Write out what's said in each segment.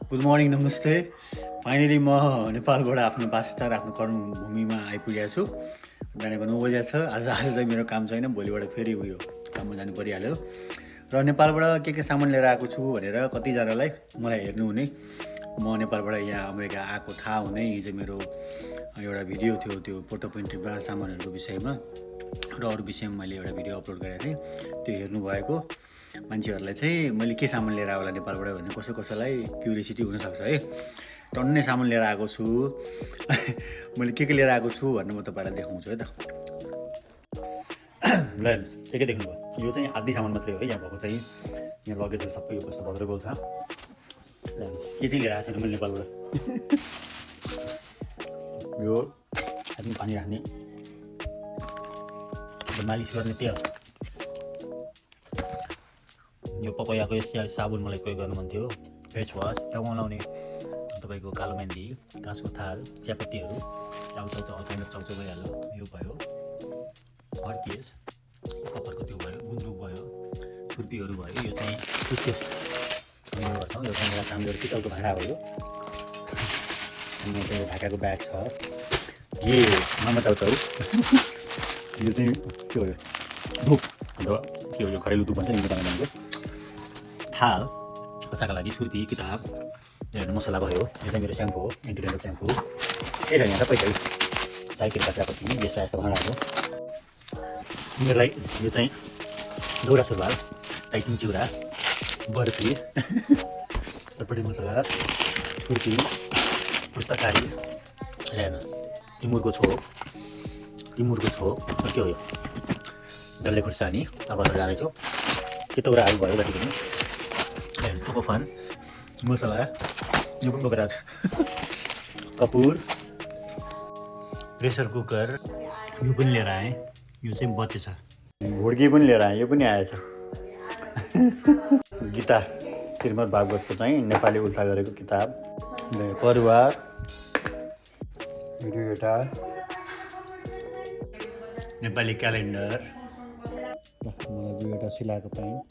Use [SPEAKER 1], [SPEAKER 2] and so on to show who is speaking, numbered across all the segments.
[SPEAKER 1] Good morning नमस्ते। Finally म नेपालबाट आफ्नो वासस्थान आफ्नो कर्मभूमिमा आइपुगेको छु। बिहानको 9 बजे छ। आज चाहिँ मेरो काम छैन, भोलिबाट फेरि उयो काममा जानु परिहाल्यो। र नेपालबाट के सामान लिएर आएको छु भनेर कतिजनालाई मलाई हेर्नुहुने, म नेपालबाट यहाँ अमेरिका आएको थाहा हुने हिजो मेरो एउटा भिडियो थियो, त्यो फोटो पेन्ट्रीमा सामानहरूको विषयमा र अरू विषयमा मैले एउटा भिडियो अपलोड गरेको थिएँ। त्यो हेर्नुभएको मान्छेहरूलाई चाहिँ मैले के सामान लिएर आयो होला नेपालबाट भन्ने कसैलाई क्युरियोसिटी हुनसक्छ है। टन्नै सामान लिएर आएको छु। मैले के लिएर आएको छु भनेर म तपाईँलाई देखाउँछु है त। ल के देख्नुभयो, यो चाहिँ आधी सामान मात्रै हो है। यहाँ भएको चाहिँ यहाँ लगेजहरू सबै यो कस्तो भद्रगोल छ। ल के चाहिँ लिएर आएको छैन मैले नेपालबाट। यो हातमा पानी राख्ने, मालिस गर्ने तेल, यो पपैयाको साबुन मलाई प्रयोग गर्नु मन थियो, फेस वास, टाउमा लाउने तपाईँको कालो मेहन्दी, घाँसको थाल, चियापत्तीहरू, चाउचाउ त अलकाइन्ड अफ चाउचाउ भइहाल्यो, यो भयो, हर्केस, कपरको त्यो भयो, गुन्द्रुक भयो, छुर्पीहरू भयो। यो चाहिँ टुथपेस्ट प्रयोग गर्छौँ। यो चाहिँ एउटा काम गरेर पितलको भाँडा हो। अनि त्यो ढाकाको ब्याग छ। ए मामा चाउचाउ। यो चाहिँ के हो, यो धुप, के हो यो घरेलु धुप भन्छ नि नेपालीको। थाल, बच्चाको लागि छुर्पी, किताब, हेर्नु मसला भयो। यो चाहिँ मेरो स्याम्पू हो, एन्टिडेन्टल स्याम्पू। त्यही छ यहाँ सबै छ। साइकलका चियापत्ती, यस्ता यस्ता भाँडाहरू। उनीहरूलाई यो चाहिँ दौरा सुरुवाल, टाइटिङ चिउरा, बर्फी, चटपटी मसला, छुर्पी, पुस्तकारी, हेर्नु तिमुरको छोप, के हो यो डल्ले खुर्सानी, अब जानेछु के तौराहरू भयो जति पनि। चोकोफान, मसला, यो पनि बोकेर छ। कपुर, प्रेसर कुकर, यो पनि लिएर आएँ। यो चाहिँ बचेछ। घुड्की पनि लिएर आएँ, यो पनि आएछ। गीता श्रीमद् भागवतको चाहिँ नेपाली उल्था गरेको किताब, परुवा, एउटा नेपाली क्यालेन्डर, मलाई दुईवटा सिलाएको प्यान्ट,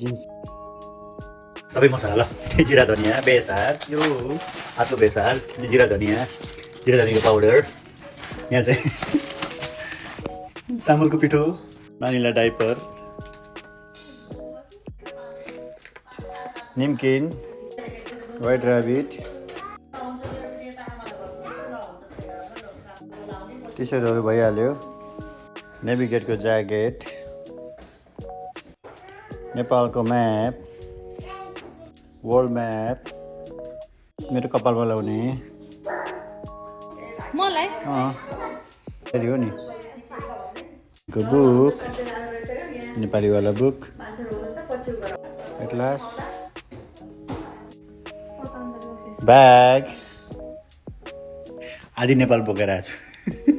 [SPEAKER 1] जिन्स, सबै मसला ल, जिरा धनियाँ, बेसार, यो हातको बेसार, जिरा धनियाँको पाउडर, यहाँ चाहिँ चामलको पिठो, नानीलाई डाइपर, निम्किन, व्हाइट ऱ्याबिट, टी सर्टहरू भइहाल्यो, नेभिगेटको ज्याकेट, नेपालको म्याप, वर्ल्ड म्याप, मेरो कपालमा लाउने
[SPEAKER 2] मलाई
[SPEAKER 1] हो नि, बुक, नेपालीवाला बुक, एटलास, ब्याग, आदि नेपाल बोकेर आएको छु।